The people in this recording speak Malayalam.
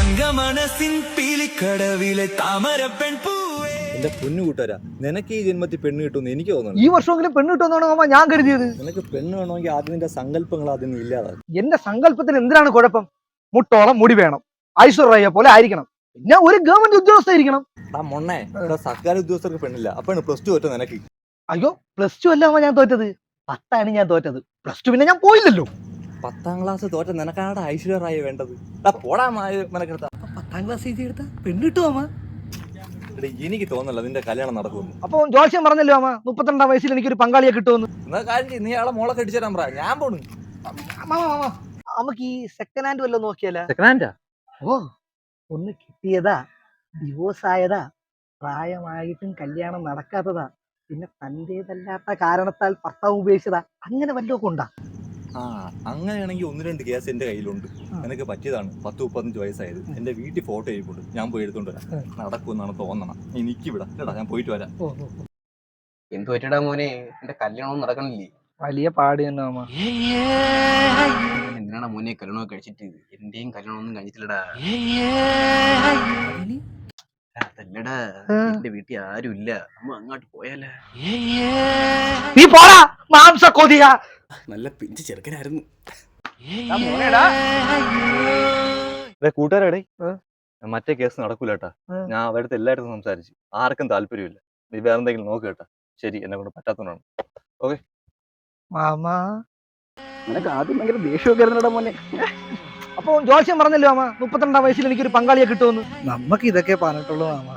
തങ്കമനസിൻ പീലിക്കടവിലെ താമര പെൺപൂവേ. എന്റെ പൊന്നു കൂട്ടുകാരാ, നിനക്ക് ഈ ജന്മത്തിൽ പെണ്ണ് കിട്ടുമെന്ന് എനിക്ക് തോന്നുന്നു. ഈ വർഷമെങ്കിലും പെണ്ണ് കിട്ടുമെന്നാണ് മാമ ഞാൻ കരുതിയത്. നിനക്ക് പെണ്ണ് വേണമെങ്കിൽ ആദ്യം നിന്റെ സങ്കല്പങ്ങൾ ആദ്യം നീ ഇല്ലാതാക്കും. എന്റെ സങ്കല്പത്തിന് എന്തിനാണ് കുഴപ്പം? മുട്ടോളം മുടി വേണം, ഐശ്വര്യ പോലെ ആയിരിക്കണം, പിന്നെ ഒരു ഗവൺമെന്റ് ഉദ്യോഗസ്ഥ ആ മൊണ്ണേ, ഇവിടെ സർക്കാർ ഉദ്യോഗസ്ഥർക്ക് പെണ്ണില്ല. അപ്പാണ് +2 തോറ്റ നിനക്ക്. അയ്യോ, +2 അല്ല മാമ ഞാൻ തോറ്റത്, 10 ഞാൻ തോറ്റത്. +2 പിന്നെ ഞാൻ പോയില്ലല്ലോ. 10ാം ക്ലാസ് തോറ്റ നിനക്കാണ് ഐശ്വര്യ വേണ്ടത്. പോടാ മനക്കെടുത്ത. 10ാം ക്ലാസ് എഴുതിയെടുത്ത പെണ്ണ് കിട്ടുവാ? എനിക്ക് തോന്നല്ല നിന്റെ കല്യാണം നടക്കുമെന്ന്. അപ്പൊ ജോത്സ്യം പറഞ്ഞല്ലോ മാമ, 32ാം വയസ്സിൽ എനിക്കൊരു പങ്കാളിയെ കിട്ടുമെന്ന്. എന്നാ കാര്യം നീ ആളെ മോളെ കെട്ടിച്ചു തരാൻ പറ, ഞാൻ പോണു. നമുക്ക് ഈ സെക്കൻഡ് ഹാൻഡ് വല്ലതും നോക്കിയാലോ? സെക്കൻഡ് ഹാൻഡാ? ഓ, ഒന്ന് കിട്ടിയതാ, ഡിവോഴ്സ് ആയതാ, പ്രായമായിട്ടും കല്യാണം നടക്കാത്തതാ, പിന്നെ തന്റേതല്ലാത്ത കാരണത്താൽ ഭർത്താവ് ഉപേക്ഷിച്ചതാ, അങ്ങനെ വല്ലതൊക്കെ ഉണ്ടാ? ആ, അങ്ങനെയാണെങ്കിൽ 1-2 കേസ് എന്റെ കയ്യിലുണ്ട്. എനിക്ക് പറ്റിയതാണ്. 10-35 വയസ്സായത്. എന്റെ വീട്ടിൽ ഫോട്ടോ ചെയ്യിപ്പോണ്ട്, ഞാൻ പോയി എടുത്തോണ്ട് വരാം. നടക്കുമെന്നാണ് തോന്നണം. എനിക്ക് വിടാം കേട്ടാ, ഞാൻ പോയിട്ട് വരാം. എന്ത് പറ്റിടാ മോനെ, എന്റെ കല്യാണം നടക്കണില്ലേ? വലിയ പാട് തന്നെ മാമ. എന്തിനാണ് മോനെ കല്യാണം കഴിച്ചിട്ട്? എന്റെയും കല്യാണം ഒന്നും കഴിച്ചില്ലടാ. അതല്ലടാ, എന്റെ വീട്ടിൽ ആരും ഇല്ല, അമ്മ അങ്ങോട്ട് പോയാലേ. നീ പോടാ മാംസ കൊതിയ. നല്ല പിഞ്ച് ചെറുക്കനായിരുന്നു. കൂട്ടുകാരടേ, മറ്റേ കേസ് നടക്കൂലേട്ടാ. ഞാൻ അവരുടെ എല്ലായിടത്തും സംസാരിച്ചു, ആർക്കും താല്പര്യമില്ല. നീ വേറെ എന്തെങ്കിലും നോക്ക് കേട്ടാ. ശരി, എന്നെ കൊണ്ട് പറ്റാത്തതുകൊണ്ടാണ്. ഓക്കെ മാമാ, നിനക്ക് ആദ്യം ഭയങ്കര ദേഷ്യമൊക്കെ ആയിരുന്നടാ മോനെ. അപ്പൊ ജോത്സ്യം പറഞ്ഞല്ലോ മാമ, 32ാം വയസ്സിൽ എനിക്കൊരു പങ്കാളിയെ കിട്ടുമെന്ന്. നമുക്ക് ഇതൊക്കെ പറഞ്ഞിട്ടുള്ളൂ മാമ.